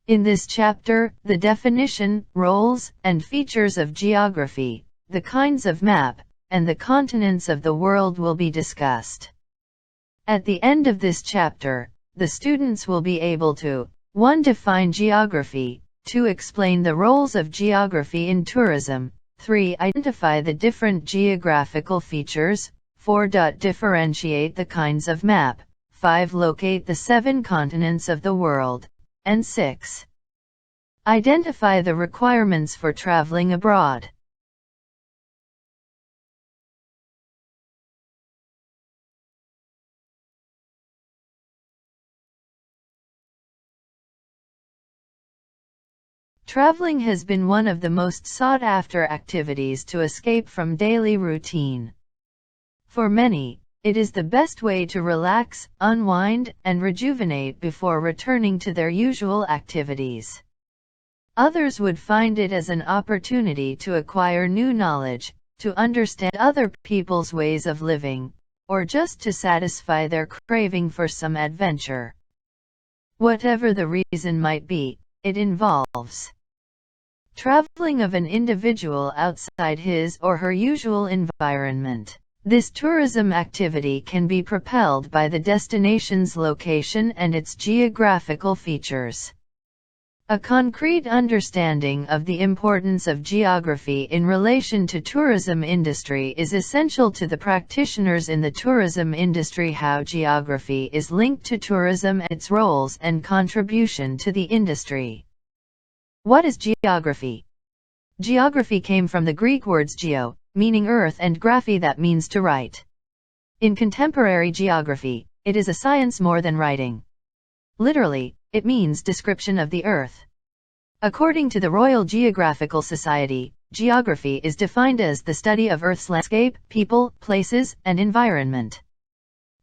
In this chapter, the definition, roles, and features of geography, the kinds of map, and the continents of the world will be discussed. At the end of this chapter, the students will be able to 1. Define geography, 2. Explain the roles of geography in tourism, 3. Identify the different geographical features, 4. Differentiate the kinds of map, 5. Locate the 7 continents of the world, and 6. Identify the requirements for traveling abroad. Traveling has been one of the most sought-after activities to escape from daily routine. For many, it is the best way to relax, unwind, and rejuvenate before returning to their usual activities. Others would find it as an opportunity to acquire new knowledge, to understand other people's ways of living, or just to satisfy their craving for some adventure. Whatever the reason might be, it involves traveling of an individual outside his or her usual environment. This tourism activity can be propelled by the destination's location and its geographical features. A concrete understanding of the importance of geography in relation to tourism industry is essential to the practitioners in the tourism industry. How geography is linked to tourism and its roles and contribution to the industry. What is geography? Geography came from the Greek words geo, meaning earth, and graphy, that means to write. In contemporary geography, it is a science more than writing. Literally, it means description of the earth. According to the Royal Geographical Society, geography is defined as the study of Earth's landscape, people, places, and environment.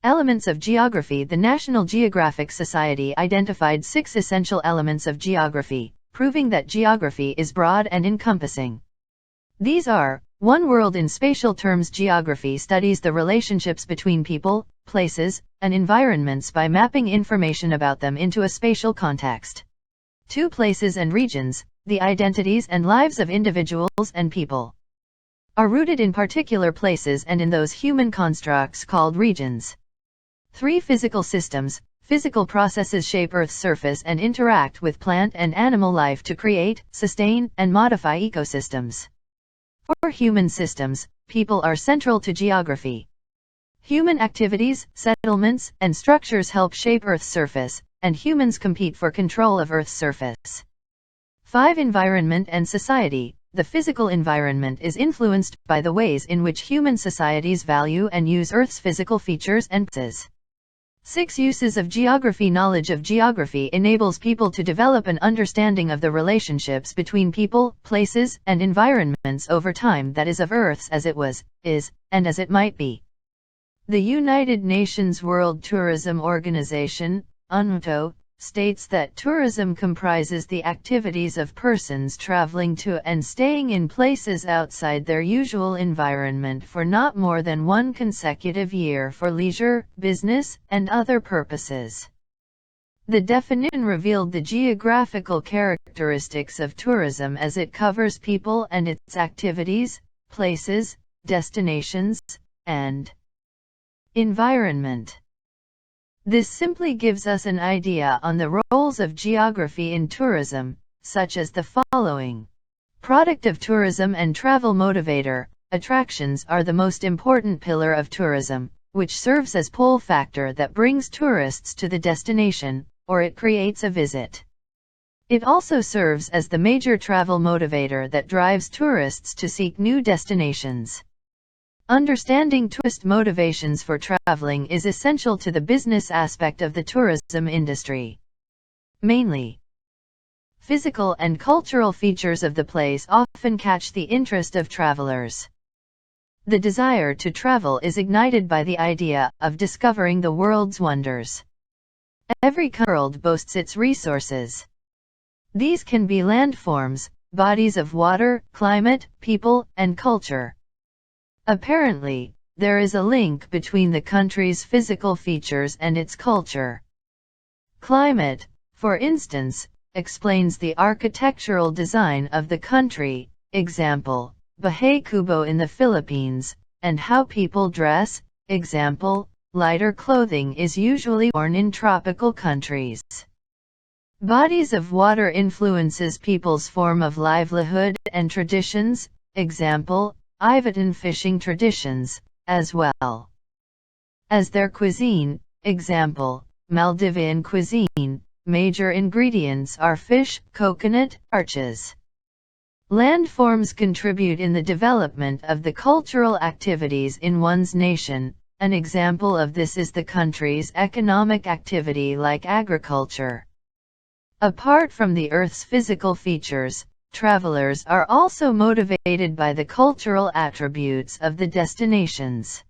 Elements of geography. The National Geographic Society identified 6 essential elements of geography, proving that geography is broad and encompassing. These are: 1. World. In spatial terms, geography studies the relationships between people, places, and environments by mapping information about them into a spatial context. 2. Places and regions. The identities and lives of individuals and people are rooted in particular places and in those human constructs called regions. 3. Physical systems. Physical processes shape Earth's surface and interact with plant and animal life to create, sustain, and modify ecosystems. 4. Human systems. People are central to geography. Human activities, settlements, and structures help shape Earth's surface, and humans compete for control of Earth's surface. 5. Environment and society. The physical environment is influenced by the ways in which human societies value and use Earth's physical features and processes. 6. Uses of geography. Knowledge of geography enables people to develop an understanding of the relationships between people, places, and environments over time that is of Earth's as it was, is, and as it might be. The United Nations World Tourism Organization, UNWTO, states that tourism comprises the activities of persons traveling to and staying in places outside their usual environment for not more than 1 consecutive year for leisure, business, and other purposes. The definition revealed the geographical characteristics of tourism as it covers people and its activities, places, destinations, and environment. This simply gives us an idea on the roles of geography in tourism, such as the following. Product of tourism and travel motivator. Attractions are the most important pillar of tourism, which serves as pull factor that brings tourists to the destination, or it creates a visit. It also serves as the major travel motivator that drives tourists to seek new destinations. Understanding tourist motivations for traveling is essential to the business aspect of the tourism industry. Mainly, physical and cultural features of the place often catch the interest of travelers. The desire to travel is ignited by the idea of discovering the world's wonders. Every world boasts its resources. These can be landforms, bodies of water, climate, people, and culture. Apparently, there is a link between the country's physical features and its culture. Climate, for instance, explains the architectural design of the country, example, Bahay Kubo in the Philippines, and how people dress, example, lighter clothing is usually worn in tropical countries. Bodies of water influences people's form of livelihood and traditions, example, Ivatan fishing traditions, as well as their cuisine, example, Maldivian cuisine. Major ingredients are fish, coconut, arches. Landforms contribute in the development of the cultural activities in one's nation. An example of this is the country's economic activity like agriculture. Apart from the Earth's physical features, travelers are also motivated by the cultural attributes of the destinations.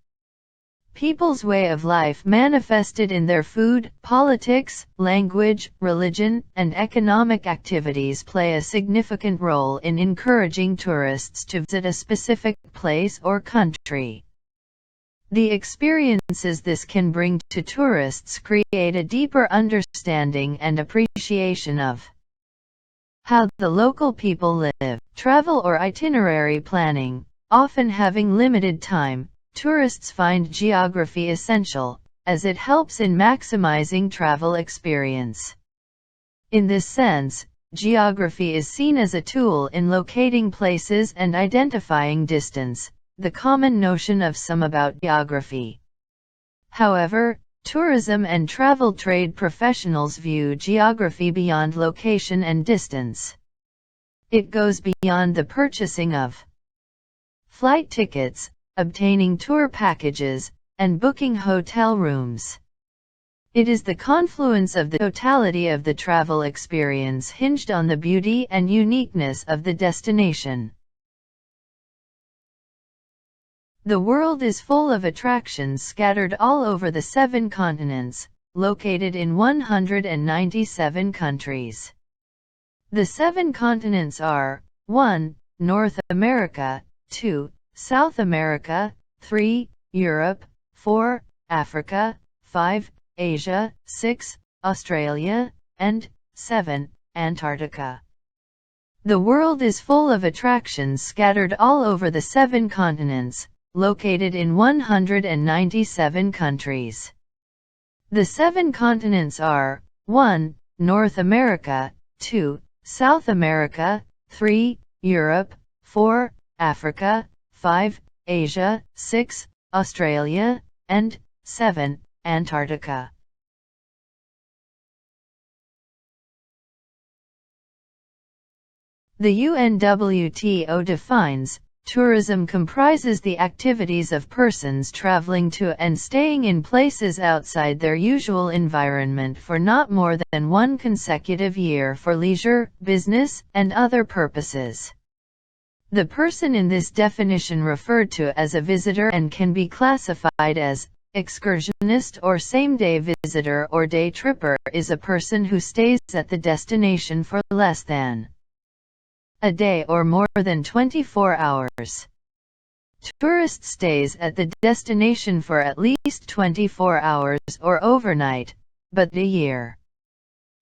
People's way of life manifested in their food, politics, language, religion, and economic activities play a significant role in encouraging tourists to visit a specific place or country. The experiences this can bring to tourists create a deeper understanding and appreciation of how the local people live. Travel or itinerary planning. Often having limited time, tourists find geography essential, as it helps in maximizing travel experience. In this sense, geography is seen as a tool in locating places and identifying distance, the common notion of some about geography. However, tourism and travel trade professionals view geography beyond location and distance. It goes beyond the purchasing of flight tickets, obtaining tour packages, and booking hotel rooms. It is the confluence of the totality of the travel experience hinged on the beauty and uniqueness of the destination. The world is full of attractions scattered all over the 7 continents, located in 197 countries. The 7 continents are 1. North America, 2. South America, 3. Europe, 4. Africa, 5. Asia, 6. Australia, and 7. Antarctica. The world is full of attractions scattered all over the 7 continents, located in 197 countries. The 7 continents are 1. North America, 2. South America, 3. Europe, 4. Africa, 5. Asia, 6. Australia, and 7. Antarctica. The UNWTO defines, tourism comprises the activities of persons traveling to and staying in places outside their usual environment for not more than 1 consecutive year for leisure, business, and other purposes. The person in this definition referred to as a visitor and can be classified as excursionist or same-day visitor or day tripper is a person who stays at the destination for less than a day or more than 24 hours. Tourist stays at the destination for at least 24 hours or overnight, but a year.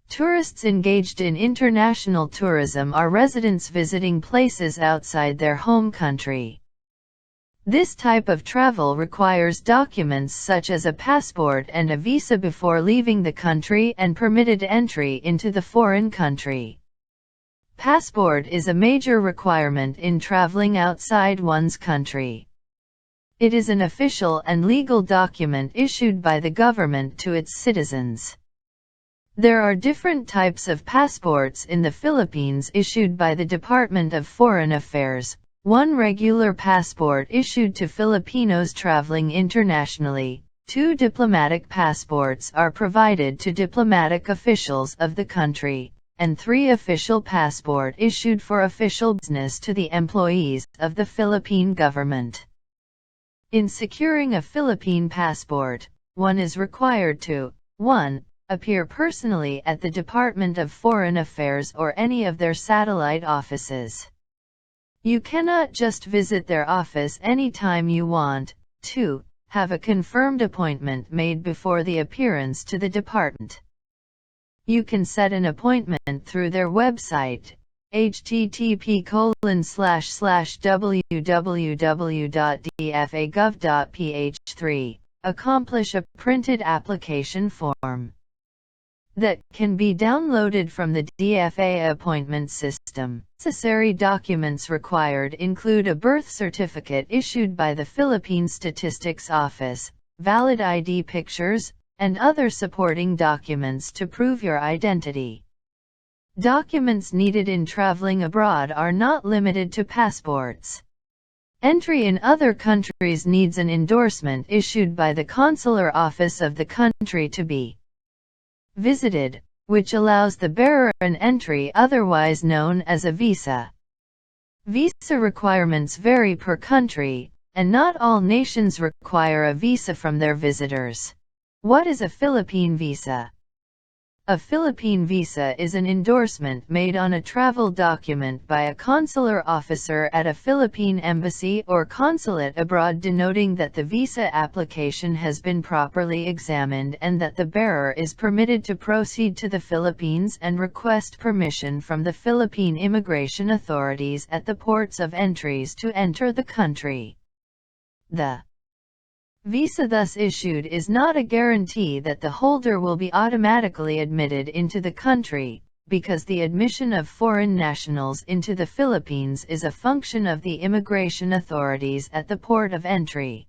Tourists engaged in international tourism are residents visiting places outside their home country. This type of travel requires documents such as a passport and a visa before leaving the country and permitted entry into the foreign country. Passport is a major requirement in traveling outside one's country. It is an official and legal document issued by the government to its citizens. There are different types of passports in the Philippines issued by the Department of Foreign Affairs. 1 regular passport issued to Filipinos traveling internationally. 2 diplomatic passports are provided to diplomatic officials of the country, and 3 official passport issued for official business to the employees of the Philippine government. In securing a Philippine passport, one is required to 1. Appear personally at the Department of Foreign Affairs or any of their satellite offices. You cannot just visit their office anytime you want. 2. Have a confirmed appointment made before the appearance to the department. You can set an appointment through their website, http://www.dfa.gov.ph3. Accomplish a printed application form that can be downloaded from the DFA appointment system. Necessary documents required include a birth certificate issued by the Philippine Statistics Office, valid ID pictures, and other supporting documents to prove your identity. Documents needed in traveling abroad are not limited to passports. Entry in other countries needs an endorsement issued by the consular office of the country to be visited, which allows the bearer an entry otherwise known as a visa. Visa requirements vary per country, and not all nations require a visa from their visitors. What is a Philippine visa? A Philippine visa is an endorsement made on a travel document by a consular officer at a Philippine embassy or consulate abroad denoting that the visa application has been properly examined and that the bearer is permitted to proceed to the Philippines and request permission from the Philippine immigration authorities at the ports of entries to enter the country. The visa thus issued is not a guarantee that the holder will be automatically admitted into the country, because the admission of foreign nationals into the Philippines is a function of the immigration authorities at the port of entry.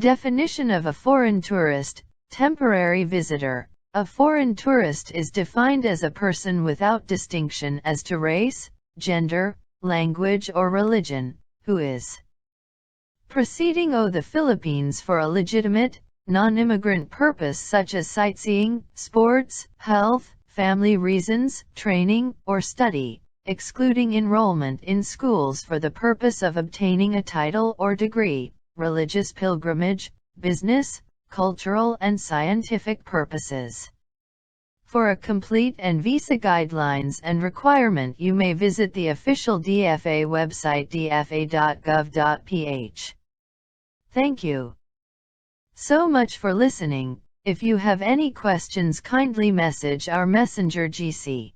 Definition of a foreign tourist, temporary visitor. A foreign tourist is defined as a person without distinction as to race, gender, language or religion, who is proceeding to the Philippines for a legitimate, non-immigrant purpose such as sightseeing, sports, health, family reasons, training, or study, excluding enrollment in schools for the purpose of obtaining a title or degree, religious pilgrimage, business, cultural and scientific purposes. For a complete and visa guidelines and requirement you may visit the official DFA website dfa.gov.ph. Thank you so much for listening. If you have any questions, kindly message our messenger GC.